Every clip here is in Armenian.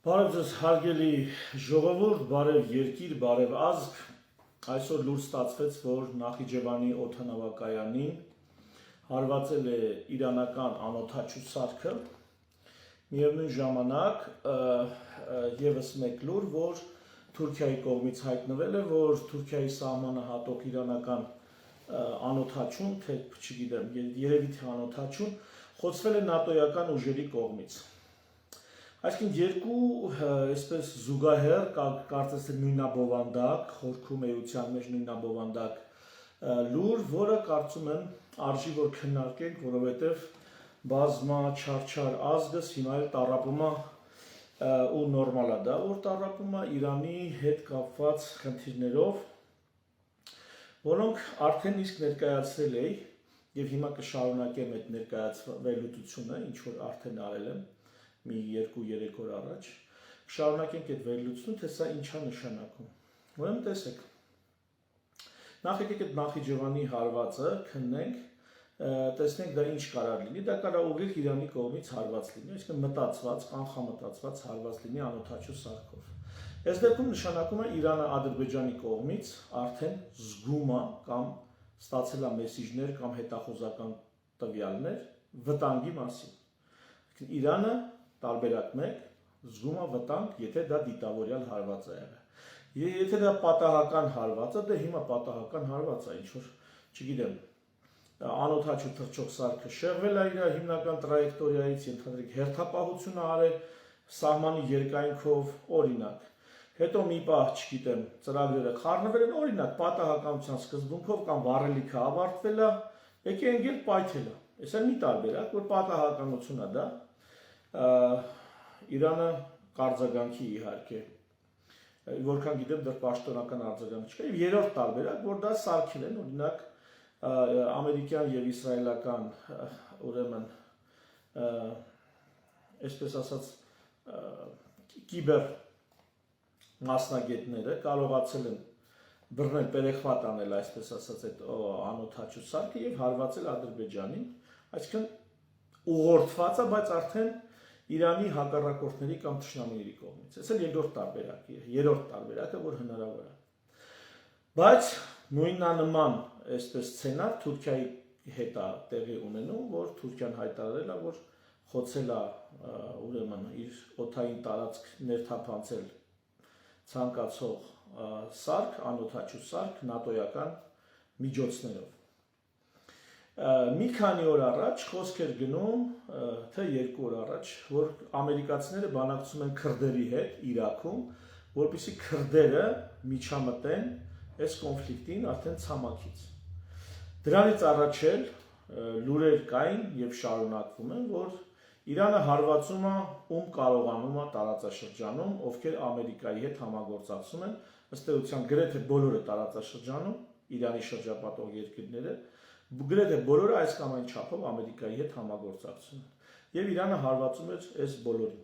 Բարև ձեզ հարգելի ժողովուրդ, բարև երկիր, բարև ազգ, այսօր լուր ստացվեց, որ Նախիջևանի օդանավակայանին հարվածել է իրանական անօդաչու սարքը, միևնույն ժամանակ ևս մեկ լուր, որ Թուրքիայի կողմից հայտնվել է, որ Թուրքիայի սահմանը հատող իրանական անօդաչուն, թե չգիտեմ, երևի թե անօդաչուն, խոցվել է նատոյական ուժերի կողմից։ Այսինքն երկու այսպես զուգահեռ կարծես թե նույնաբովանդակ, խորքում էության մեջ նույնաբովանդակ լուր, որը կարծում եմ արժի որ քննարկենք, որովհետև բազմա չարչար ազգս հիմա էլ տառապում է ու նորմալ է դա, որ տառապում է Իրանի հետ կապված խնդիրներով, որոնք արդեն իսկ ներկայացրել էի եւ հիմա կշարունակեմ այդ ներկայացվելուտությունը, ինչ որ արդեն արել եմ մի 2-3 օր առաջ, շարունակենք այդ վերլուծությունը, թե սա ինչ է նշանակում։ Ուրեմն տեսեք, նախ եկեք այդ Նախիջևանի հարվածը քննենք, տեսնենք դա ինչ կարող լինի, դա կարող ուղիղ Իրանի կողմից հարված լինի, այսինքն մտածված, կանխամտածված հարված լինի անօդաչու սարքով։ Այս դեպքում նշանակում է Իրանը Ադրբեջանի կողմից արդեն զգում է կամ ստացել է մեսիջներ կամ հետախուզական տվյալներ վտանգի մասին։ Իրանը տարբերակ մեկ զգում է վտանգ, եթե դա դիտավորյալ հարված է եղել։ Եթե դա պատահական հարված է, դա հիմա պատահական հարված է, ինչ որ, չգիտեմ, անօդաչու թռչող սարքը շեղվել է իր հիմնական տրայեկտորիայից, ենթադրենք հերթապահություն է արել սահմանի երկայնքով, օրինակ։ Հետո մի պահ, չգիտեմ, ծրագրերը խառնվել են, օրինակ, պատահականության սկզբունքով կամ վառելիքը ավարտվել է, եկե ընկել պայթել է։ Այս էլ մի տարբերակ, որ պատահականություն է դա։ Իրանը կարձագանքի իհարկե, որքան գիտեմ դեռ պաշտոնական արձագանք չկա, եւ երրորդ տարբերակ, որ դա սարքել են, օրինակ ամերիկյան եւ իսրայելական, ուրեմն այսպես ասած կիբեր մասնագետները կարողացել են բռնել, պերեխվատ անել, այսպես ասած, այդ անօդաչու սարքը եւ հարվածել Ադրբեջանին, այսինքն ուղղորդված է, բայց արդեն Իրանի հակառակորդների կամ թշնամիների կողմից։ Այս էլ երրորդ տարբերակը, որ հնարավոր է։ Բայց նույնանման այսպես սցենար Թուրքիայի հետ է տեղի ունենում, որ Թուրքիան հայտարարել է, որ խոցել է ուրեմն իր օդային տարածք ներթափանցել ցանկացող սարք, անօդաչու սարք նատոյական միջոցներով։ Մի քանի օր առաջ խոսք էր գնում, թե 2 օր առաջ, որ ամերիկացիները բանակցում են քրդերի հետ Իրաքում, որպեսզի քրդերը միջամտեն այս կոնֆլիկտին արդեն ցամաքից։ Դրանից առաջ էլ լուրեր կային եւ շարունակվում են, որ Իրանը հարվածում է ում կարողանում է տարածաշրջանում, ովքեր Ամերիկայի հետ համագործակցում են, ըստ էության գրեթե բոլորը տարածաշրջանում, Իրանի շրջապատող երկրները, գրեթե բոլորը այս կամ այն չափով Ամերիկայի հետ համագործակցում են։ Եվ Իրանը հարվածում էր այս բոլորին։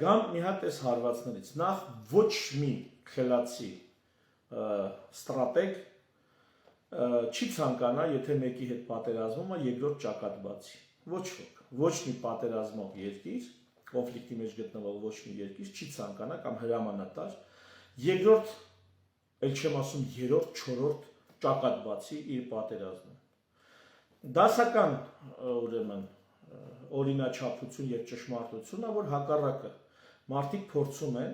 Գամ մի հատ այս հարվածներից, նախ ոչ մի խելացի ստրատեգ չի ցանկանա, եթե մեկի հետ պատերազմում է երկրորդ ճակատ բացի։ Ոչ ոք, ոչ մի պատերազմող երկիր, կոնֆլիկտի մեջ գտնվող ոչ մի երկիր չի ցանկանա կամ հրամանատար երկրորդ, ել չեմ ասում երրորդ, չորրորդ ճակատ բացի իր պատերազմում։ Դասական ուրեմն օրինաչափություն եւ ճշմարտությունն է, որ հակառակը մարդիկ փորձում են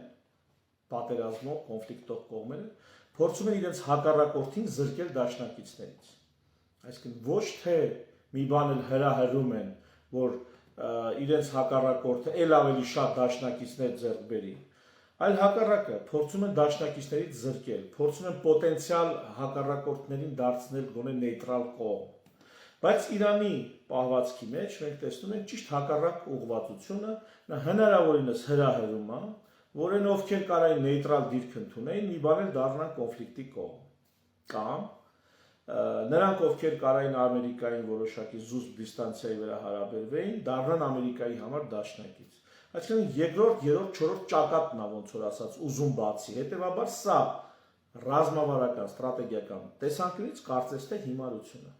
պատերազմող կոնֆլիկտող կողմերը փորձում են իրենց հակառակորդին զրկել դաշնակիցներից։ Այսինքն ոչ թե մի բան էլ հրահրում են, որ իրենց հակառակորդը ել ավելի շատ դաշնակիցներ ձեռք բերի, այլ հակառակը փորձում են դաշնակիցներից զրկել, փորձում են պոտենցիալ հակառակորդներին դարձնել գոնե նեյտրալ կողմ։ Բայց Իրանի պահվածքի մեջ մենք տեսնում ենք ճիշտ հակառակ ուղղվածությունը, նա հնարավորինս հրահրում է, որ այն ովքեր կարային նեյտրալ դիրք ընդունեին, մի բան էլ դառնան կոնֆլիկտի կողմ։ Կամ նրանք, ովքեր կարային Ամերիկային որոշակի զուսպ դիստանցիայի վրա հարաբերվեին, դառնան Ամերիկայի համար դաշնակից։ Այսինքն երկրորդ, երրորդ, չորրորդ ճակատն է, ոնց որ ասած, ուզում բացի։ Հետևաբար սա ռազմավարական, ստրատեգիական տեսանկյունից կարծես թե հիմարություն է։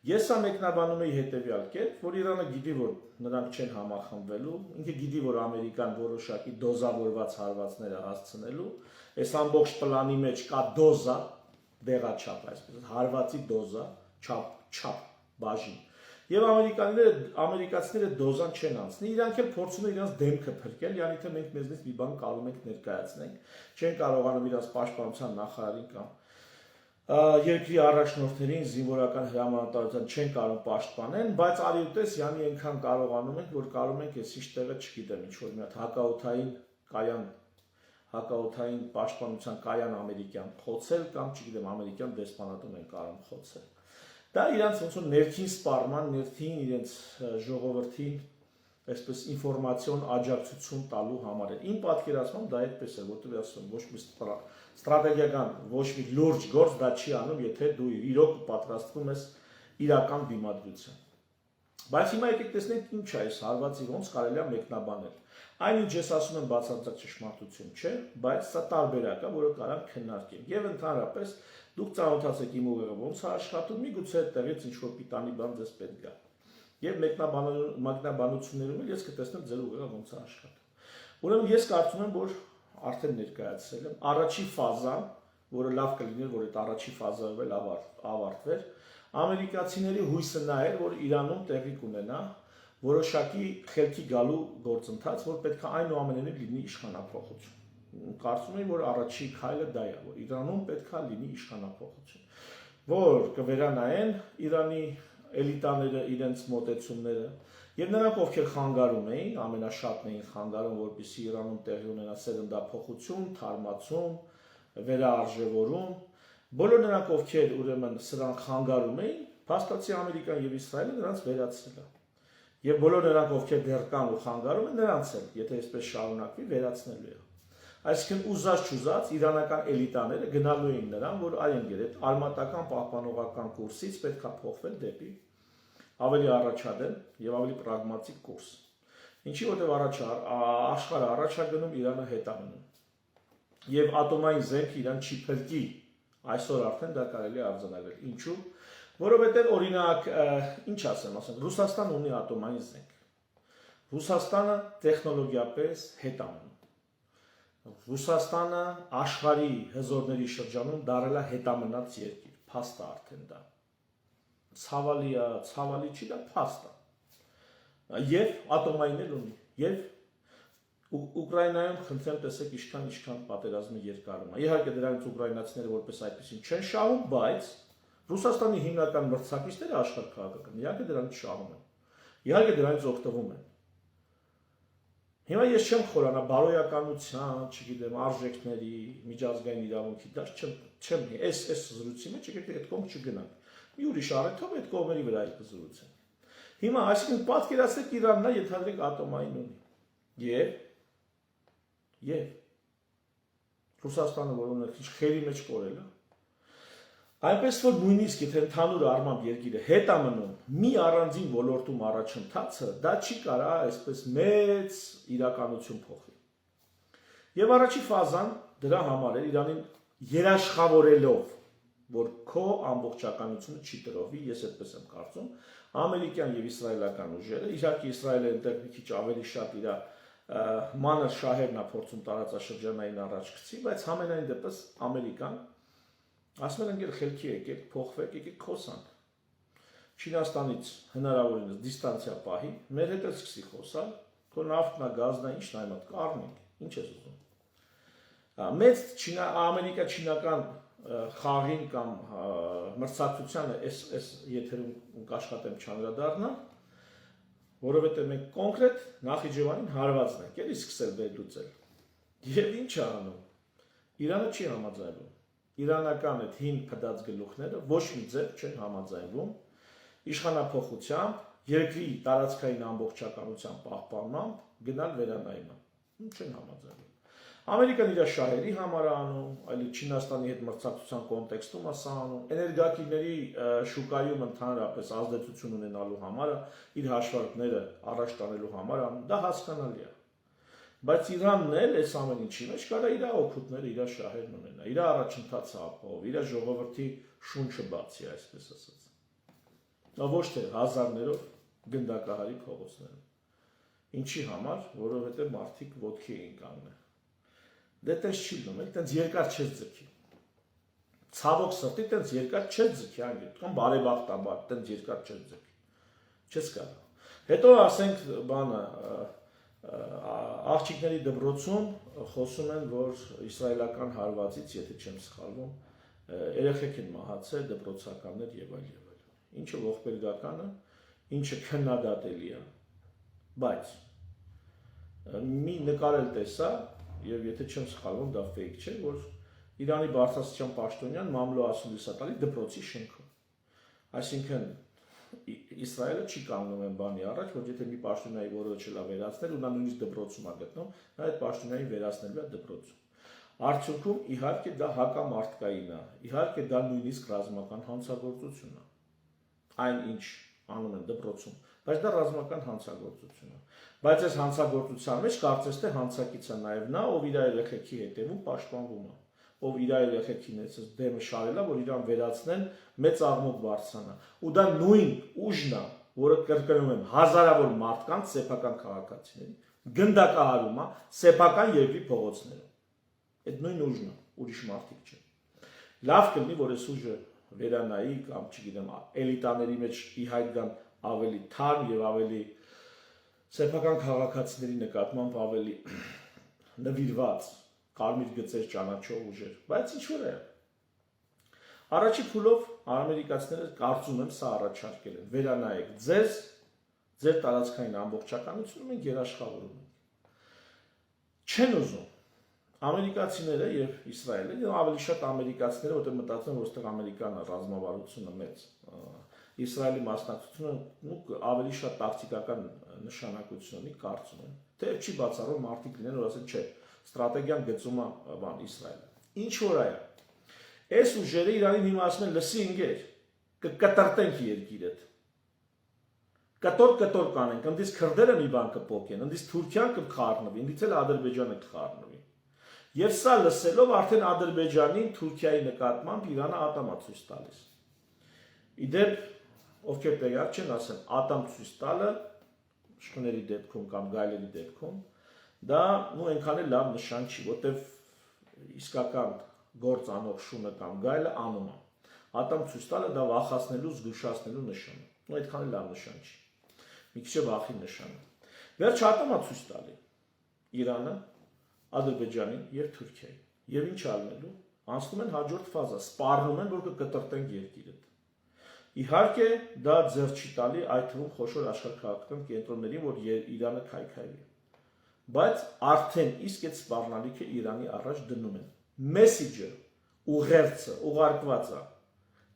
Ես սա մեկնաբանում եի հետևյալ կերպ, որ Իրանը գիտի, որ նրանք չեն համախմբվելու, ինքը գիտի, որ Ամերիկան որոշակի դոզավորված հարվածներ է հասցնելու, այս ամբողջ պլանի մեջ կա դոզա, դեղաչափ, այսպես հարվածի դոզա, չափ, բաժին։ Եվ ամերիկացիները դոզան չեն անցնի, իրանք էլ փորձում են իրենց դեմքը փրկել, yani թե մենք մեզնից մի բան կարող ենք ներկայացնենք, չեն կարողանում իրենց պաշտպանության նախարարին կամ երկրի առաջնորդներին զինվորական հրամանատարության չեն կարող պաշտպանեն, բայց արի ուտես յանի այնքան կարողանում ենք, որ կարող ենք այս ինչ տեղը չգիտեմ, ինչ որ մի հատ հակաօդային պաշտպանության կայան ամերիկյան խոցել կամ չգիտեմ ամերիկյան դեսպանատուն են կարող խոցել։ Դա իրանց ոնց որ ներքին սպառման, ներքին իրենց ժողովրդին այսպես ինֆորմացիոն աջակցություն տալու համար է։ Իմ պատկերացմամբ դա այդպես է, որտեղ ասում ոչ մի ստրատեգիական, ոչ մի լուրջ գործ դա չի անում, եթե դու իրոք պատրաստվում ես իրական դիմադրության։ Բայց հիմա եկեք տեսնենք ինչ է այս հարվածի ոնց կարելի է մեկնաբանել։ Այնինչ ես ասում եմ բացարձակ ճշմարտություն չէ, բայց սա տարբերակ է, որը կարող քննարկենք։ Եվ ընդհանրապես դուք ծանոթացեք իմ ուղեղը ոնց է աշխատում, միգուցե այդտեղից ինչ որ պիտանի բան ձեզ պետք է։ Եվ մեկնաբանություններում ես կտեսնեմ ձեր ուղեղը ոնց է աշխատում։ Ուրեմն ես կարծում եմ, որ արդեն ներկայացրել եմ առաջի ֆազան, որը լավ կլիներ, որ այդ առաջի ֆազայով էլ ավարտվեր, ամերիկացիների հույսը նա էր, որ Իրանում տեղի կունենա որոշակի խելքի գալու գործընթաց, որ պետք է այնուամենայնիվ լինի իշխանափոխություն։ Կարծում եմ, որ առաջի քայլը դա է, որ Իրանում պետք է լինի իշխանափոխություն, որ կվերանայեն Իրանի էլիտաները իրենց մոտեցումները եւ նրանք ովքեր խանգարում էին, ամենաշատն էին խանգարում, որպեսզի Իրանում տեղի ունենա սերնդափոխություն, թարմացում, վերաարժևորում, բոլոր նրանք ովքեր ուրեմն սրան խանգարում էին, փաստացի Ամերիկան եւ Իսրայելը նրանց վերացրել է։ Եվ բոլոր նրանք ովքեր դեռ կան ու խանգարում են, նրանց էլ, եթե այսպես շարունակվի, վերացնելու է։ Այսինքն ուզած-չուզած իրանական էլիտաները գնալու էին նրան, որ այընկեր այդ արմատական պահպանողական կուրսից պետք է փոխվել դեպի ավելի առաջադեմ եւ ավելի պրագմատիկ կուրս։ Ինչի որտեղ աշխարհը առաջագնում, Իրանը հետա մնում։ Եվ ատոմային զենք իրան չի փրկի։ Այսօր արդեն դա կարելի է արձանագրել։ Ինչու՞։ Որովհետեւ օրինակ, ինչ ասեմ, Ռուսաստանը ունի ատոմային զենք։ Ռուսաստանը տեխնոլոգիապես հետա մնում։ Ռուսաստանը աշխարհի հզորների շրջանում դարել է հետամնաց երկիր, փաստ է արդեն դա։ Ցավալի չի դա փաստ է։ Եվ ատոմային էլ ունի։ Եվ Ուկրաինայում խնդրեմ տեսեք ինչքան պատերազմի երկարում է։ Իհարկե դրանից ուկրաինացիները որպես այդպեսին չեն շահում, բայց Ռուսաստանի հիմնական մրցակիցները աշխարհ քաղաքական, իհարկե դրանից շահում են։ Իհարկե դրանից օգտվում են։ Հիմա ես չեմ խորանա բարոյականության, չգիտեմ, արժեքների, միջազգային իրավունքի դաշ չեմ այս զրույցի մեջ եկեք այդ կողմ չգնանք։ Մի ուրիշ առիթով այդ կողմերի վրա է զրույցը։ Հիմա այսինքն պատկերացրեք Իրանն է ենթադրենք ատոմային ունի։ Եվ Ռուսաստանը որ ունի խերի մեջ կորել է։ Այնպես որ նույնիսկ եթե ընդհանուր առմամբ երկիրը հետ է մնում, մի առանձին ոլորտում առաջընթացը դա չի կարա այսպես մեծ իրականություն փոխի։ Եվ առաջի ֆազան դրա համար է Իրանին երաշխավորելով, որ քո ամբողջականությունը չի տրովի, ես այդպես եմ կարծում, ամերիկյան եւ իսրայելական ուժերը, իհարկե Իսրայելը այնտեղ մի քիչ ավելի շատ իր մանր շահերն է փորձում տարածաշրջանային առաջ գցի, բայց համենայն դեպս Ամերիկան ասում են ընկեր խելքի եկեք, փոխվեք, եկեք խոսանք։ Չինաստանից հնարավորինս դիստանցիա պահի, մեր հետ էլ սկսի խոսալ, քո նավթն է, գազն է, ինչն է այմատ կառնենք, ինչ ես ուզում։ Մեծ ամերիկա-չինական խաղին կամ մրցակցությանը այս եթերում կաշխատեմ չանդրադառնալ, որովհետև մենք կոնկրետ Նախիջևանին հարվածն ենք, էլի սկսել վերլուծել։ Եվ ինչ է անում։ Իրանը չի համաձայնվում։ Իրանական այդ հին փդած գլուխները ոչ մի ձև չեն համաձայնվում իշխանափոխությամբ երկրի տարածքային ամբողջականության պահպանմամբ գնալ վերանայման չեն համաձայնում Ամերիկան իր շահերի համար է անում այլ Չինաստանի հետ մրցակցության կոնտեքստում է սա անում էներգակիրների շուկայում ընդհանրապես ազդեցություն ունենալու համար իր հաշվարկները առաջ տանելու համար անում դա հասկանալի է Բայց Իրանն էլ այս ամեն ինչի մեջ կարա իր օգուտները, իր շահերն ունենա, իր առաջընթացը ապահով, իր ժողովրդի շունչը բացի, այսպես ասած։ ոչ թե հազարներով գնդակահարի փողոցներում։ Ինչի համար, որովհետև մարդիկ ոտքի էին կանգնել։ Դե տես չի լինում, այդտենց երկար չես ձգի։ Ցավոք սրտի տենց երկար չես ձգի, այլ կամ բարեբախտաբար տենց երկար չես ձգի։ Չես կարող։ Հետո ասենք բանը աղջիկների դպրոցում խոսում են, որ իսրայելական հարվածից, եթե չեմ սխալվում, երեխեք են մահացել, դպրոցականներ եւ այլ եւ այլ։ Ինչը ողբերգական է, ինչը քննադատելի է, բայց մի նկարել տեսա եւ եթե չեմ սխալվում, դա ֆեյք չէ, որ Իրանի բարձրաստիճան պաշտոնյան մամլո ասում լույս տալի դպրոցի շենքում։ Այսինքն Իսրայելը չի կանգնում են բանի առաջ, որ եթե մի պաշտոնյայի որոշել է վերացնել, ու նա նույնիսկ դպրոցում է գտնում, նա այդ պաշտոնյային վերացնելու է դպրոցում։ Արդյունքում իհարկե դա հակամարտկային է, իհարկե դա նույնիսկ ռազմական հանցագործություն է։ Այն ինչ անում են դպրոցում, բայց դա ռազմական հանցագործություն է։ Բայց այս հանցագործության մեջ կարծես թե հանցակից է նաև նա, ով իր երեխեքի հետևում պաշտպանվում է, ով իր երեխեքին էս դեմը շարել է, որ իրան վերացնեն, մեծ աղմուկ բարձրանա։ Ու դա նույն ուժն է, որը կրկնում եմ, հազարավոր մարդկանց սեփական քաղաքացիների գնդակահարում է սեփական երկրի փողոցներում։ Այդ նույն ուժն է, ուրիշ մարդիկ չէ։ Լավ կլինի, որ այս ուժը վերանայի կամ չգիտեմ, էլիտաների մեջ ի հայտ գան ավելի թարմ եւ ավելի սեփական քաղաքացիների նկատմամբ ավելի նվիրված կարմիր գծեր ճանաչող ուժեր, բայց ինչ որ է։ Առաջի փուլով ամերիկացիները կարծում եմ սա առաջարկել են։ Վերանայեք ձեր տարածքային ամբողջականությունը մենք երաշխավորում ենք։ Չեն ուզում ամերիկացիները եւ Իսրայելը, եւ ավելի շատ ամերիկացիները, որտեղ մտածում են, որ այստեղ ամերիկանը ռազմավարությունը մեծ, Իսրայելի մասնակցությունը ավելի շատ տակտիկական նշանակություն ունի, կարծում են։ Թե չի բացառում մարդիկ լինեն, որ ասեն, չէ, ստրատեգիան գծում է բան Իսրայելը։ Ինչ որ է։ Այս ուժերը Իրանին հիմա ասում են, լսի ինգեր, կկտրտենք երկիրդ։ Կտոր կանենք, ընդից քրդերը մի բան կփոքեն, ընդից Թուրքիան կխառնվի, ընդից էլ Ադրբեջանը կխառնվի։ Եվ սա լսելով արդեն Ադրբեջանին Թուրքիայի նկատմամբ Իրանը ատամ է ցույց տալիս։ Իդեպ ովքեր տեղյակ չեն, ասեն, ատամ ցույց տալը իշխանների դեպքում կամ գայլերի դեպքում դա այնքան էլ լավ նշան չի, որտեվ իսկական գործ անող շունը կամ գայլը անում է։ Ատամ ցույց տալը դա վախացնելու, զգուշացնելու նշան է։ Այդքան էլ լավ նշան չի։ Մի քիչ վախի նշան է։ Վերջ ատամ է ցույց տալի Իրանը, Ադրբեջանին եւ Թուրքիային։ Եվ ինչ ալնելու։ Անցնում են հաջորդ ֆազա, սպառնում են, որ կկտրտեն երկիրը։ Իհարկե դա ձեռ չի տալի այդ թվում խոշոր աշխարհաքաղաքական կենտրոններին, որ Իրանը քայքայվի։ Բայց արդեն իսկ այդ սպառնալիքը Իրանի առաջ դնում են։ Մեսիջը, ուղերձը, ուղարկվածը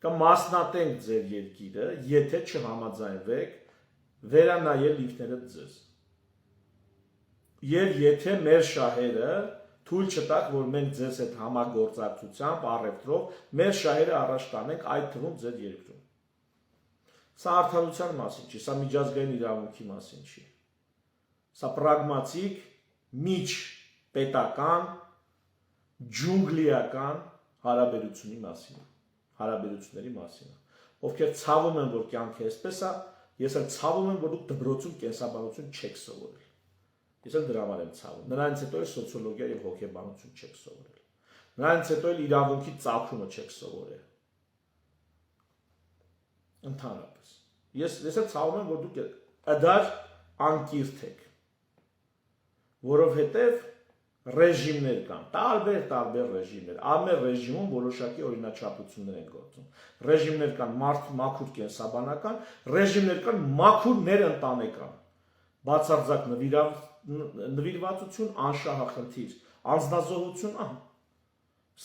կմասնատենք ձեր երկիրը, եթե չհամաձայնվեք վերանայել ինքներդ ձեզ։ Եվ եթե մեր շահերը թույլ չտաք, որ մենք ձեզ հետ համագործակցությամբ, առևտրով մեր շահերը առաջ տանենք այդ թվում ձեր երկրում։ Սա արդարության մասին չի, սա միջազգային իրավունքի մասին չի։ Սա պրագմատիկ, միջ պետական, ջունգլիական հարաբերությունների մասին։ Ովքեր ցավում են, որ կյանքը այսպես է, ես էլ ցավում եմ, որ դուք դպրոցում կենսաբանություն չեք սովորել։ Ես էլ դրա համար եմ ցավում։ Նրանից հետո էլ սոցիոլոգիա եւ հոգեբանություն չեք սովորել։ Նրանից հետո էլ իրավունքի ծագումը չեք սովորել։ Ընդհանրապես։ Ես էլ ցավում եմ, որ դուք ադար անկիրթ եք, որովհետև ռեժիմներ կան, տարբեր ռեժիմներ, ամեն ռեժիմում որոշակի օրինաչափություններ են գործում։ Ռեժիմներ կան մաքուր կենսաբանական, ռեժիմներ կան մաքուր ներընտանեկան, բացարձակ նվիրվածություն, անշահախնդիր, անձնազոհություն,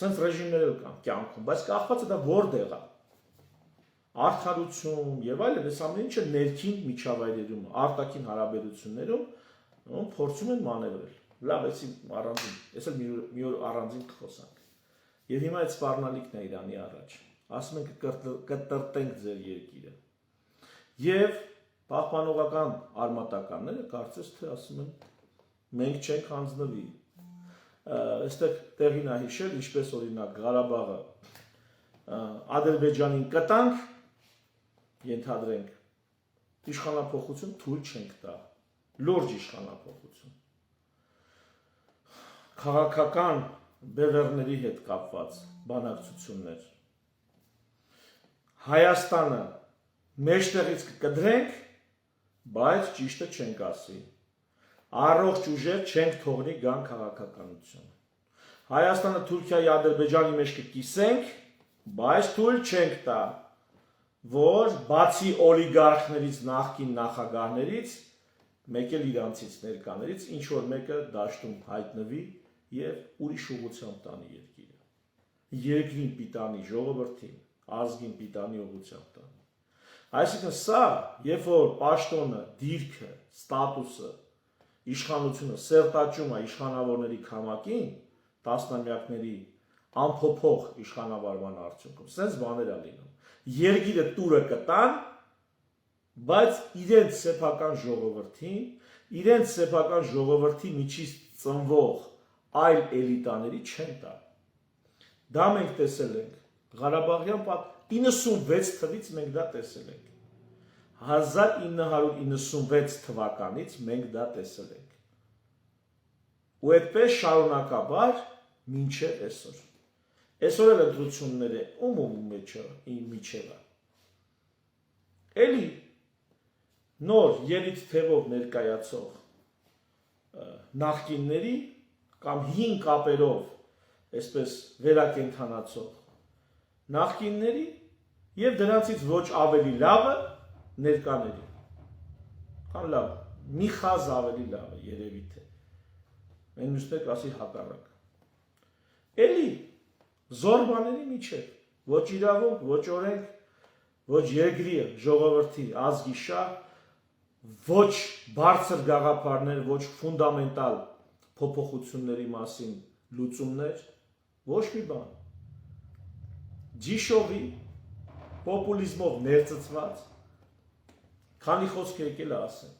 սենց ռեժիմներ կան կյանքում, բայց կախված է դա որտեղ է։ Արդարություն եւ այլն, այս ամեն ինչը ներքին միջավայրերում, արտաքին հարաբերություններում փորձում են մանևրել։ Լավ, ես էլ մի օր առանձին կխոսանք։ Եվ հիմա այդ սպառնալիքն է Իրանի առաջ։ Ասում են կտրտենք ձեր երկիրը։ Եվ պահպանողական արմատականները կարծես թե ասում են մենք չենք հանձնվի։ Այստեղ տեղին է հիշել, ինչպես օրինակ Ղարաբաղը Ադրբեջանին կտանք, ենթադրենք իշխանափոխություն թույլ չենք տա, լուրջ իշխանափոխություն։ Քաղաքական բևեռների հետ կապված բանակցություններ։ Հայաստանը մեջտեղից կկդրենք, բայց ճիշտը չենք ասի։ Առողջ ուժեր չենք թողնի գան քաղաքականություն։ Հայաստանը Թուրքիայի, Ադրբեջանի մեջ կկիսենք, բայց թույլ չենք տա, որ բացի օլիգարխներից, նախկին նախագահներից, մեկ էլ իրանցից ներկաներից, ինչ որ մեկը դաշտում հայտնվի եւ ուրիշ ուղղությամբ տանի երկիրը։ Երկրին պիտանի, ժողովրդին, ազգին պիտանի ուղղությամբ տանի։ Այսինքն սա, երբ որ պաշտոնը, դիրքը, ստատուսը, իշխանությունը սերտաճում է իշխանավորների քամակին, տասնամյակների անփոփոխ իշխանավարման արդյունքում, սենց բաներ է լինում։ Երկիրը տուրը կտան, բայց իրենց սեփական ժողովրդի միջից ծնվող այլ էլիտաների չեն տա։ Դա մենք տեսել ենք Ղարաբաղյան 96 թվականից մենք դա տեսել ենք։ 1996 թվականից մենք դա տեսել ենք։ Ու այդպես շարունակաբար մինչև այսօր։ Այսօր էլ ընտրությունները ում միջև է։ Էլի նոր ելույթ թևով ներկայացող նախկինների կամ հին կապերով այսպես վերակենդանացող նախկինների եւ դրանցից ոչ ավելի լավը ներկաների։ Կամ լավ, մի խազ ավելի լավը երևի թե։ Այն մյուսներ կասի հակառակ։ Էլի զորբաների միջև ոչ իրավունք, ոչ օրենք, ոչ երկրի, ժողովրդի, ազգի շահ, ոչ բարձր գաղափարներ, ոչ ֆունդամենտալ փոփոխությունների մասին լուծումներ, ոչ մի բան։ Ջիշովի պոպուլիզմով ներծծված քանի խոսք եկել է ասեմ։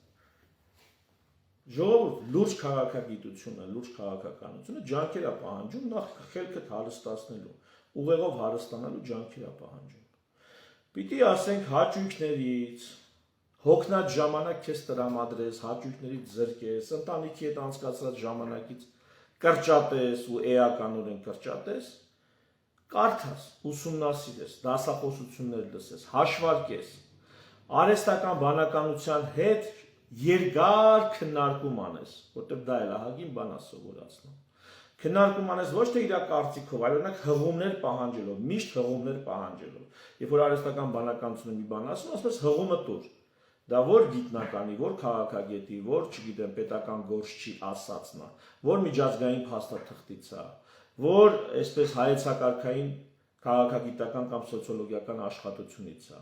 Ժողովուրդ լուրջ քաղաքագիտությունը, լուրջ քաղաքականությունը ջանքեր է պահանջում նախ խելքդ հարստացնելու, ուղեղով հարստանալու ջանքեր է պահանջում։ Պիտի ասենք հաճույքներից, հոգնած ժամանակ քեզ տրամադրես, հաճույքներից զրկես, ընտանիքի հետ անցկացրած ժամանակից կրճատես ու էականորեն կրճատես, կարդաս, ուսումնասիրես, դասախոսություններ լսես, հաշվարկես, արհեստական բանականության հետ երկար քննարկում անես, որտեղ դա էլ ահագին բան է սովորացնում։ Քննարկում անես ոչ թե իր կարծիքով, այլ օրինակ հղումներ պահանջելով, միշտ հղումներ պահանջելով։ Երբ որ արհեստական բանականությունը մի բան ասում, ասես հղումը տուր։ Դա որ գիտնականի, որ քաղաքագետի, որ, չգիտեմ, պետական գործչի ասածն է, որ միջազգային փաստաթղթից է, որ այսպես հայեցակարգային քաղաքագիտական կամ սոցիոլոգիական աշխատությունից է։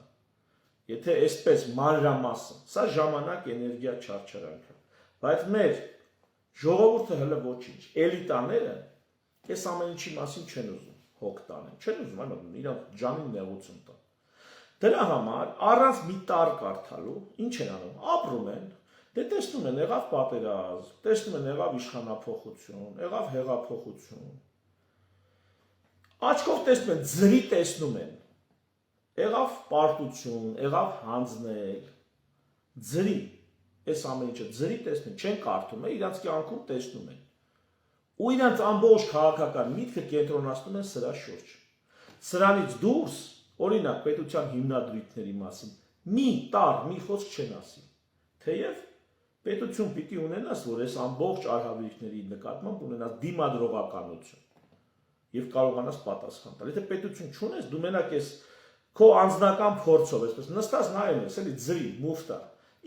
Եթե այսպես մանրամասն, սա ժամանակ, էներգիա, չարչարանք է, բայց մեր ժողովուրդը հələ ոչինչ, էլիտաները այս ամեն ինչի մասին չեն ուզում հոգ տանեն, չեն ուզում, այլ իրանք ջանին նեղություն տան։ Դրա համար առանց մի տար կարդալու ինչ են անում, ապրում են, դե տեսնում են եղավ պատերազմ, տեսնում են եղավ իշխանափոխություն, եղավ հեղափոխություն։ Աչքով տեսնում են, ձրի տեսնում են, եղավ պարտություն, եղավ հանձնել, ձրի, այս ամեն ինչը ձրի տեսնում են, չեն կարդում են, իրանց կյանքում տեսնում են։ Ու իրանց ամբողջ քաղաքական միտքը կենտրոնացնում են սրա շուրջ։ Սրանից դուրս, օրինակ պետության հիմնադրույթների մասին, մի տար, մի խոսք չեն ասի։ Թեև պետություն պիտի ունենաս, որ այս ամբողջ արհավիրքների նկատմամբ ունենաս դիմադրողականություն եւ կարողանաս պատասխան տալ։ Եթե պետություն չունես, դու մենակ ես քո անձնական փորձով, այսպես նստած նայում ես, էլի ձրի, մուֆտա,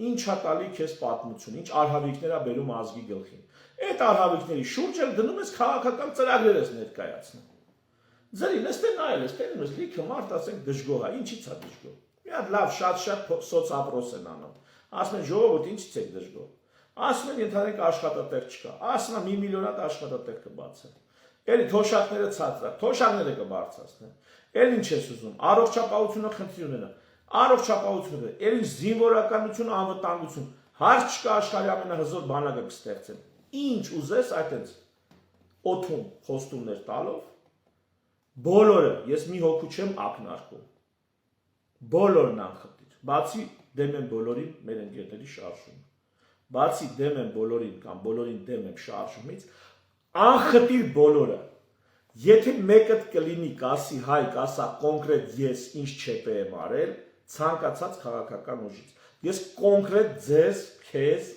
ինչ է տալի քեզ պատմություն, ինչ արհավիրքներ է բերում ազգի գլխին։ Այդ արհավիրքների շուրջ էլ դնում ես քաղաքական ծրագրեր ես ներկայացնում։ Ձրի նստեն նայել ես, տենում ես լիքը մարդ, ասենք դժգոհ է, ինչի՞ց է դժգոհ։ Մի հատ լավ շատ սոցապրոս են անում։ Ասում են ժողովուրդ, ինչի՞ց եք դժգոհ։ Ասում են ընդհանրենք աշխատատեղ չկա։ Ասում են 1 միլիոն հատ աշխատատեղ կբացեն։ Էլի թոշակները ցածր, թոշակները կբարձրացնեն։ Էլ ինչ ես ուզում, առողջապահությունը խնդրի ունենա։ Առողջապահությունը, էլ ինչ զինվորականություն, անվտանգություն, հարց չկա աշխարհի ամենահզոր բանակը կստեղծեն։ Ինչ ուզես այդտենց օթում խոստումներ տալով բոլորը, ես մի հոգու չեմ ակնարկում։ բոլորն անխտիր, բացի դեմ եմ բոլորին մեր ընկերների շարժումը, բացի դեմ եմ բոլորին կամ բոլորին դեմ եմ շարժումից, անխտիր բոլորը, եթե մեկը կլինի կասի հայ, կասա կոնկրետ ես ինչ չեպե եմ արել, ցանկացած քաղաքական ուժից, ես կոնկրետ ձեզ, քեզ,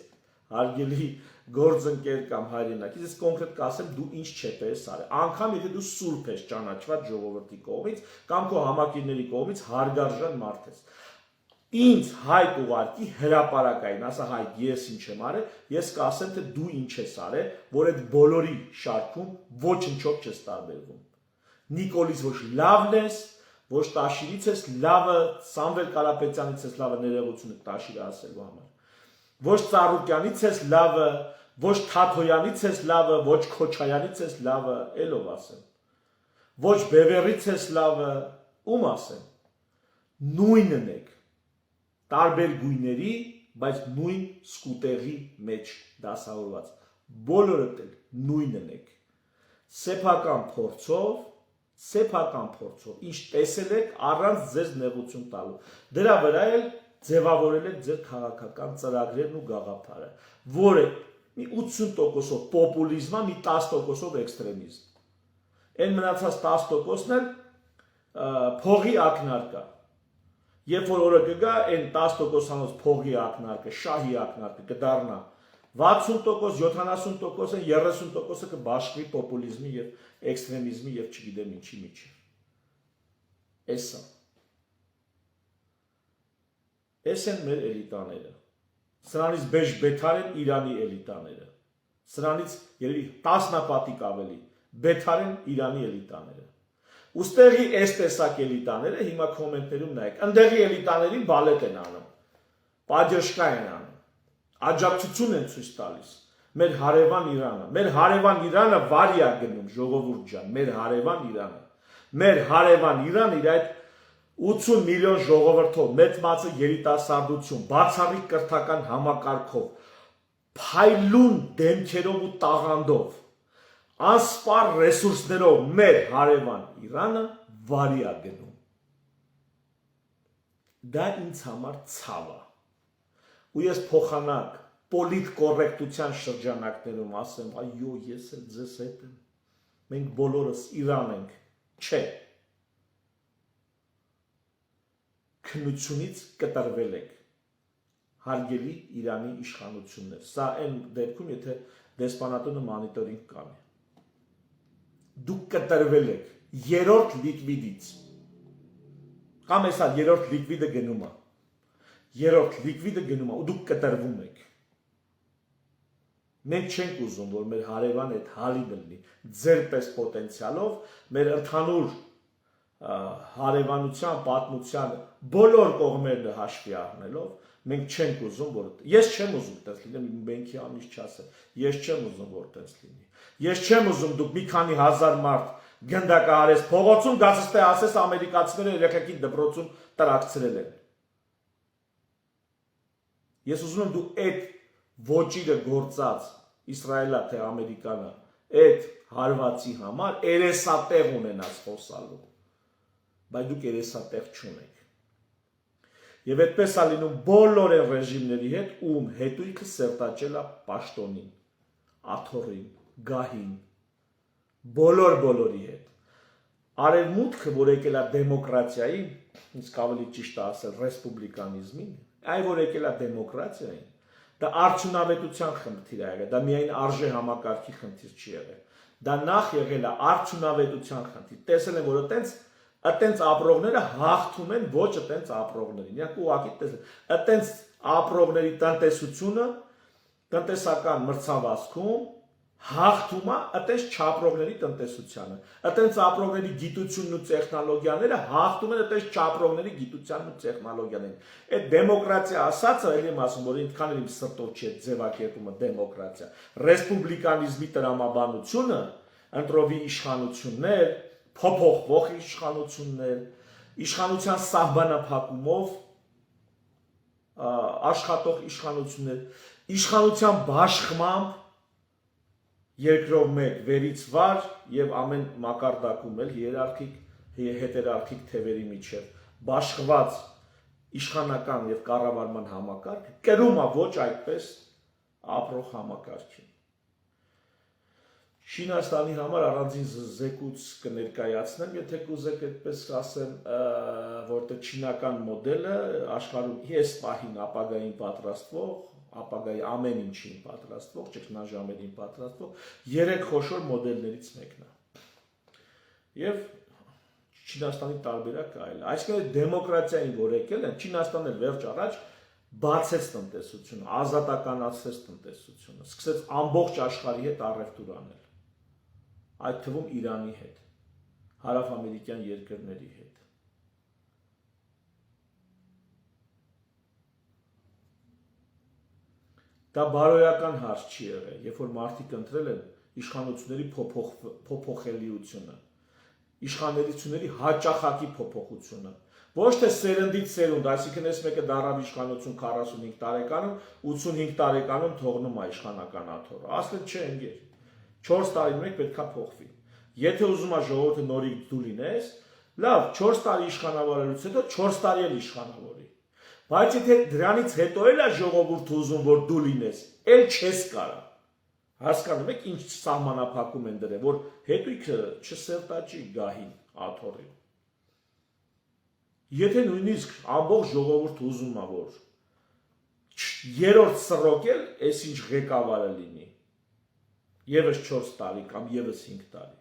հարգելի գործընկեր կամ հայրենակից, ես կոնկրետ կասեմ դու ինչ չեպե ես արել, անգամ եթե դու սուրբ ես ճանաչված ժողովրդի կողմից կամ քո համակիրների կողմից հարգարժան մարդ ես, ինձ հայտ ուղարկի հրապարակային, ասա հայտ ես ինչ եմ արել, ես կասեմ թե դու ինչ ես արել, որ այդ բոլորի շարքում ոչնչով չես տարբերվում, Նիկոլից ոչ լավն ես, ոչ Տաշիրից ես լավը, Սամվել Կարապետյանից ես լավը ներողությունը Տաշիրը ասելու համար, ոչ Ծառուկյանից ես լավը, ոչ Թաթոյանից ես լավը, ոչ Քոչայանից ես լավը, ելով ասեմ, ոչ Բևերից ես լավը, ում ասեմ, նույնն եք, տարբեր գույների, բայց նույն սկուտեղի մեջ դասավորված, բոլորդ էլ նույնն եք, սեփական փորձով, ինչ տեսել եք առանց ձեզ նեղություն տալու, դրա վրա էլ ձևավորել եք ձեր քաղաքական ծրագրերն ու գաղափարը, որը մի 80%-ով պոպուլիզմ է, մի 10%-ով էքստրեմիզմ, այն մնացած 10%-ն էլ փողի ակնարկա, երբ որ օրը կգա, այն 10%-անոց փողի ակնարկը, շահի ակնարկը կդառնա 60%, 70%, 30%-ը կբաշխվի պոպուլիզմի և էքստրեմիզմի և չգիտեմ ինչի միջև։ Էս են մեր էլիտաները, սրանից բեժ բեթար են Իրանի էլիտաները, սրանից երևի 10 պատիկ ավելի բեթար են Իրանի էլիտաները, ուստեղի այս տեսակ էլիտաները հիմա կոմենտներում նայեք, ընդեղի էլիտաներին բալետ են անում, պաջեշկա են անում, աջակցություն են ցույց տալիս, մեր հարևան Իրանը վարի է գնում ժողովուրդ ջան, մեր հարևան Իրանը իր այդ 80 միլիոն ժողովրդով, մեծ մասը երիտասարդություն, բացառիկ կրթական համակարգով, փայլուն դեմքերով ու տաղանդով, անսպառ ռեսուրսներով մեր հարևան Իրանը վարի է գնում։ Դա ինձ համար ցավ է։ Ու ես փոխանակ պոլիտ կոռեկտության շրջանակներում ասեմ, այո, ես էլ ձեզ հետ եմ, մենք բոլորս Իրան ենք, չէ, քննությունից կտրվել եք, հարգելի Իրանի իշխանություններ, սա այն դեպքում, եթե դեսպանատունը մանիտորինգ կանի, դուք կտրվել եք երրորդ լիկվիդից, կամ էսա երրորդ լիկվիդը գնում է, ու դուք կտրվում եք, մենք չենք ուզում, որ մեր հարևան այդ հալի դլնի, ձեր պես պոտենցիալով, մեր ընդհանուր հարևանության, պատմության բոլոր կողմերը հաշվի առնելով, մենք չենք ուզում, որ ես չեմ ուզում տես լինեմ, բենքի անիշ չասեմ, ես չեմ ուզում, որ տես լինի, ես չեմ ուզում դուք մի քանի հազար մարդ գնդակահարես փողոցում, գացես թե ասես ամերիկացիները երեխեքին դպրոցում տրակցրել են։ Ես ուզում եմ դու այդ ոճիրը գործած Իսրայելա թե Ամերիկանը այդ հարվածի համար երեսատեղ ունենաց խոսալու, բայց դուք երեսատեղ չունեք։ Եվ այդպես է լինում բոլոր այն ռեժիմների հետ, ում հետույքը սերտաճել է պաշտոնին, աթոռին, գահին, բոլորի հետ։ Արևմուտքը, որ եկել է դեմոկրատիային, իսկ ավելի ճիշտ է ասել ռեսպուբլիկանիզմին, այ որ եկել է դեմոկրատիային, դա արդյունավետության խնդիր է եղել, դա միայն արժե համակարգի խնդիր չի եղել, դա նախ եղել է արդյունավետության խնդիր, տեսել են, որ այտենց ապրողները հաղթում են ոչ այտենց ապրողներին, իրանք ուղղակի տեսել, այտենց ապրողների տնտեսությունը, տնտեսական մրցավազքում հաղթում է այտենց չապրողների տնտեսությանը, այտենց ապրողների գիտությունն ու տեխնոլոգիաները հաղթում են այտենց չապրողների գիտությանն ու տեխնոլոգիաներին։ Այդ դեմոկրատիա ասածը, ելի եմ ասում, որ ինքան էլ իմ սրտով չի ձևակերպումը դեմոկրատիա, ռեսպուբլիկանիզմի տրամաբանությունը, ընտրովի իշխանություններ, փոփոխվող իշխանություններ, իշխանության սահմանափակումով աշխատող իշխանություններ, իշխանության բաշխմամբ երկրով մեկ վերից վար եւ ամեն մակարդակում էլ հիերարխիկ հետերարխիկ թևերի միջև բաշխված իշխանական եւ կառավարման համակարգը կրում է ոչ այդպես ապրող համակարգին։ Չինաստանի համար առանձին զեկույց կներկայացնեմ, եթե կուզեք այդպես ասեմ, որտեղ չինական մոդելը աշխարհում ես պահին ապագային պատրաստվող, ապագայի ամեն ինչին պատրաստվող, ճգնաժամերին պատրաստվող 3 խոշոր մոդելներից մեկն է։ Եվ Չինաստանի տարբերակը այլ է։ Այսինքն դեմոկրատիային, որ եկել են, Չինաստանն էլ վերջ առաջ բացեց տնտեսությունը, ազատականացրեց տնտեսությունը, սկսեց ամբողջ աշխարհի հետ առևտուր անել, այդ թվում Իրանի հետ, հարավամերիկյան երկրների հետ։ Դա բարոյական հարց չի եղել, երբ որ մարդիկ ընտրել են իշխանությունների փոփոխելիությունը, իշխանությունների հաճախակի փոփոխությունը, ոչ թե սերնդից սերունդ, այսինքն այս մեկը դարավ իշխանություն 45 տարեկանում, 85 տարեկանում թողնում է իշխանական աթոռը, ասել չէ ընկեր, 4 տարին մեկ պետքա փոխվի։ Եթե ուզում ես ժողովուրդը նորից դու լինես, լավ, 4 տարի իշխանավորելուց հետո 4 տարի էլ իշխանավորի։ Բայց եթե դրանից հետո էլ է ժողովուրդը ուզում որ դու լինես, էլ չես կարա։ Հասկանում եք ինչ սահմանափակում են դրել, որ հետույքը չսերտաճի գահին աթոռին։ Եթե նույնիսկ ամբողջ ժողովուրդը ուզում է որ երրորդ սռոկել, այս ինչ ղեկավարը լինի։ Եվս 4 տարի կամ եվս 5 տարի։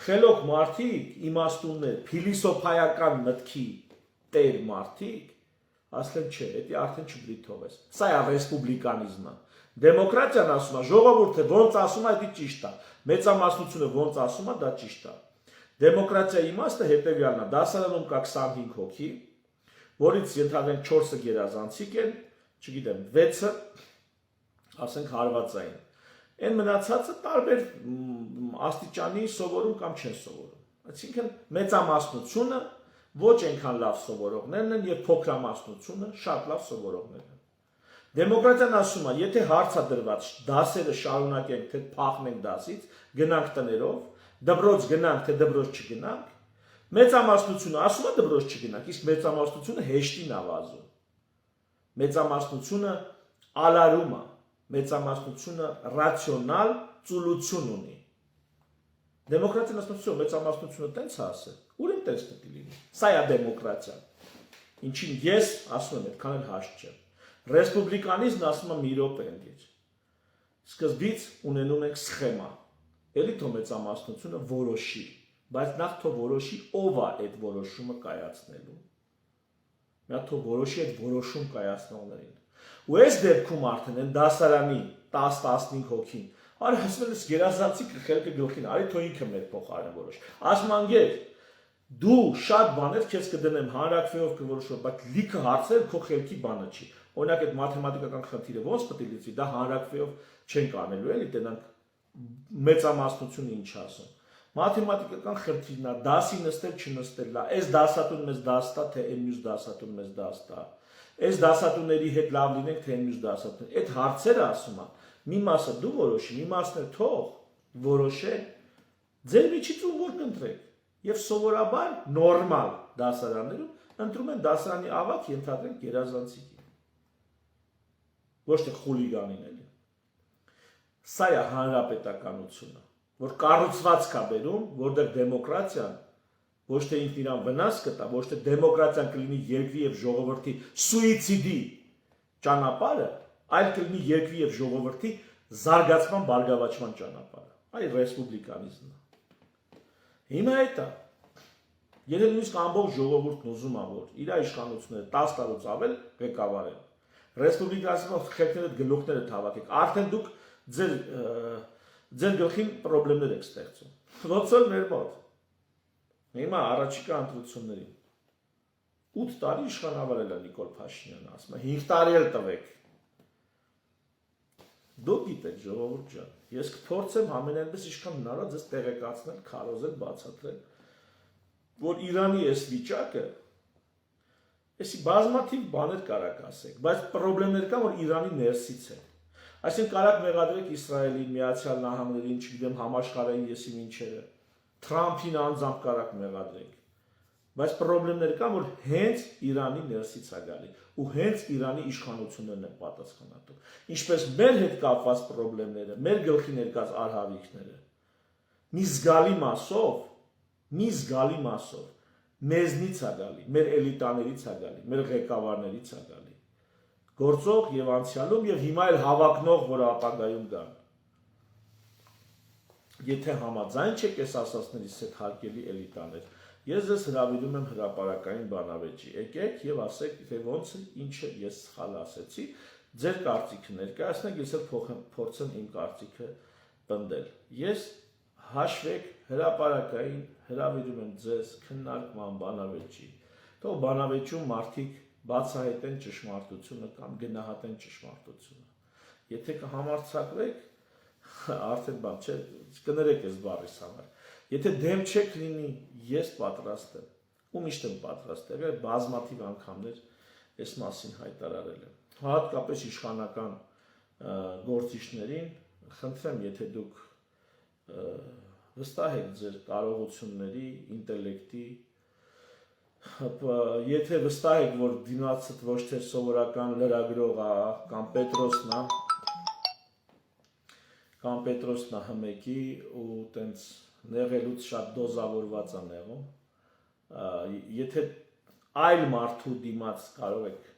Խելոք մարդիկ, իմաստուններ, փիլիսոփայական մտքի տեր մարդիկ, ասել չէ, դա արդեն չպետք է թողես։ Սա է ռեսպուբլիկանիզմը։ Դեմոկրատիան ասում է, ժողովուրդը ոնց ասում է, դա ճիշտ է։ Մեծամասնությունը ոնց ասում է, դա ճիշտ է։ Դեմոկրատիայի իմաստը հետևյալն է, դասարանում կա 25 հոգի, որից ենթադրենք 4-ը գերազանցիկ են, չգիտեմ, 6-ը ասենք հարվածային։ Այն մնացածը տարբեր աստիճանի սովորում կամ չեն սովորում։ Այսինքն մեծամասնությունը ոչ այնքան լավ սովորողներն են եւ փոքրամասնությունը շատ լավ սովորողներն են։ Դեմոկրատիան ասում է, եթե հարց է դրված, դասերը շարունակենք, թե փախնենք դասից, գնանք տներով, դպրոց գնանք, թե դպրոց չգնանք, մեծամասնությունը ասում է դպրոց չգնանք, իսկ մեծամասնությունը հեշտին է վազում։ Մեծամասնությունը ալարում է, մեծամասնությունը ռացիոնալ ծուլություն ունի։ Դեմոկրատիան ասում է, մեծամասնությունը տենց է ասել, ուրեմն տենց պետք է լինի։ Սա է դեմոկրատիան։ Ինչին ես ասում եմ, այդքան էլ հաշտ չեմ։ Ռեսպուբլիկանիզմն ասում է մի րոպե ընկեր։ Սկզբից ունենում ենք սխեմա։ Էլի թող մեծամասնությունը որոշի, բայց նախ թող որոշի ով է այդ որոշումը կայացնելու։ Նա թող որոշի այդ որոշում կայացնողներին։ Ու այս դեպքում արդեն են դասարանի 10-15 հոգին, արի ասում են գերազանցիկ խելքը գլխին, արի թող ինքը մեր փոխարեն որոշ։ Ասում անգեր դու շատ բաներ քեզ կդնեմ հանրակրվեով կորոշով, բայց լիքը հարցեր քո խելքի բանը չի։ Օրինակ այդ մաթեմատիկական խնդիրը ոնց պետք է լուծի, դա հանրակրվեով չենք անելու էլի, տենանք մեծամասնությունը ինչ ասում։ Մաթեմատիկական խնդիրն է, դասի նստել չնստելն է, այս դասատուն մեզ դաս տա, թե այն մյուս դասատուն մեզ դաս տա։ Այս դասատուների հետ լավ լինենք, թե այն մյուս դասատուն։ Այդ հարցերը ասում է, մի մասը դու որոշի, մի մասն է թող որոշեն, ձեր միջից ում որ կընտրեք։ Եվ սովորաբար նորմալ դասարաններում ընտրում են դասարանի ավագ ենթադրենք գերազանցիկի։ Ոչ թե խուլիգանին էլի։ Սա է հանրապետականությունը, որ կառուցվածք է բերում, որտեղ դեմոկրատիան ոչ թե ինքն իրան վնաս կտա, ոչ թե դեմոկրատիան կլինի երկրի եւ ժողովրդի սուիցիդի ճանապարհը, այլ կլինի երկրի եւ ժողովրդի զարգացման, բարգավաճման ճանապարհը։ Այ ռեսպուբլիկանիզմն է։ Հիմա այդ է։ Եթե նույնիսկ ամբողջ ժողովուրդն ուզում է որ իր իշխանությունները 10 տարուց ավել ղեկավարեն, ռեսպուբլիկանիզմով խելքները գլուխները հավաքեք, արդեն դուք ձեր գլխին խնդիրներ եք ստեղծում։ Ոնց որ մեր մոտ։ Հիմա առաջիկա ընտրություններին 8 տարի իշխանավորել է Նիկոլ Փաշինյանը, ասում է 5 տարի էլ տվեք։ Դուք գիտեք ժողովուրդ ջան, ես կփորձեմ ամենայնպես ինչքան հնարավոր ձեզ տեղեկացնել, քարոզել, բացատրել, որ Իրանի այս վիճակը, էսի բազմաթիվ բաներ կարաք ասեք, բայց խնդիրներ կան, որ Իրանի ներսից են։ Այսինքն կարաք մեղադրեք Իսրայելին, Միացյալ Նահանգներին, չգիտեմ, համաշխարհային եսի ինչերը, Թրամփին անձամբ կարաք մեղադրեք, Բայց խնդիրներ կան, որ հենց Իրանի ներսից է գալի ու հենց Իրանի իշխանություններն են պատասխանատու։ Ինչպես մեր հետ կապված խնդիրները, մեր գլխի ներկած արհավիքները մի զգալի մասով մեզնից է գալի, մեր էլիտաներից է գալի, մեր ղեկավարներից է գալի։ Գործող եւ անցյալում եւ հիմա էլ հավակնող, որ ապագայում գան։ Եթե համաձայն չեք այս ասածներից հետ հարկելի էլիտաներ, ես ձեզ հրավիրում եմ հրապարակային բանավեճի։ Եկեք եւ ասեք, թե ոնց է, ինչը ես սխալ ասեցի, ձեր կարծիքը ներկայացնեք, ես էլ փորձեմ իմ կարծիքը պնդել։ Ես հաշվեք հրապարակային հրավիրում եմ ձեզ քննարկման բանավեճի։ Թող բանավեճում մարդիկ բացահայտեն ճշմարտությունը կամ գնահատեն ճշմարտությունը։ Եթե կհամարձակվեք, արդեն բան չէ, կներեք այս բառիս համար։ Եթե դեմ չեք լինի, ես պատրաստ եմ։ Ու միշտ եմ պատրաստ եղել, բազմաթիվ անգամներ այս մասին հայտարարել եմ։ Հատկապես իշխանական գործիչներին խնդրեմ, եթե դուք վստահ եք ձեր կարողությունների, ինտելեկտի, եթե վստահ եք, որ դիմացդ ոչ թե սովորական լրագրող է կամ Պետրոսն է հմեկի ու տենց նեղելուց շատ դոզավորված է նեղում, եթե այլ մարդու դիմաց կարող եք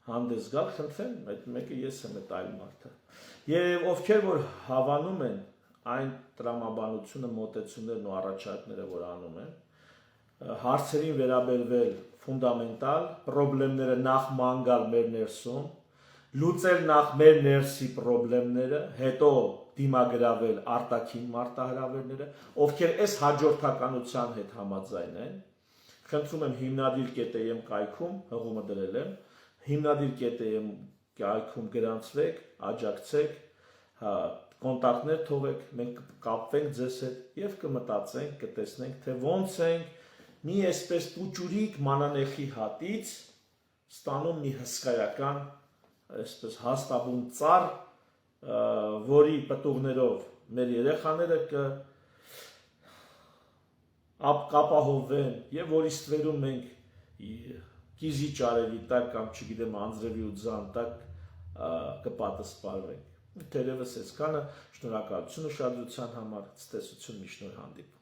հանդես գալ, խնդրեմ, այդ մեկը ես եմ այդ այլ մարդը։ Եվ ովքեր որ հավանում են այն տրամաբանությունը, մոտեցումներն ու առաջարկները, որ անում են, հարցերին վերաբերվել ֆունդամենտալ, խնդիրները նախ ման գալ մեր ներսում, լուծել նախ մեր ներսի խնդիրները, հետո դիմագրավել արտաքին մարտահրավերները, ովքեր այս հաջորդականության հետ համաձայն են, խնդրում եմ հիմնադիր.am կայքում, հղումը դրել եմ, հիմնադիր.am կայքում գրանցվեք, աջակցեք, կոնտակտներ թողեք, մենք կկապվենք ձեզ հետ եւ կմտածենք, կտեսնենք, թե ոնց ենք մի այսպես պուճուրիկ մանանեխի հատից ստանում մի հսկայական այսպես հաստաբուն ծառ, որի պտուղներով մեր երեխաները կապահովեն եւ որի ստվերում մենք կիզի ճարերի տակ կամ չգիտեմ անձրևի ու ձան տակ կպատասպարվենք։ Թերևս այսքանը, շնորհակալություն ուշադրության համար, ցտեսություն, մի շնորհ հանդիպ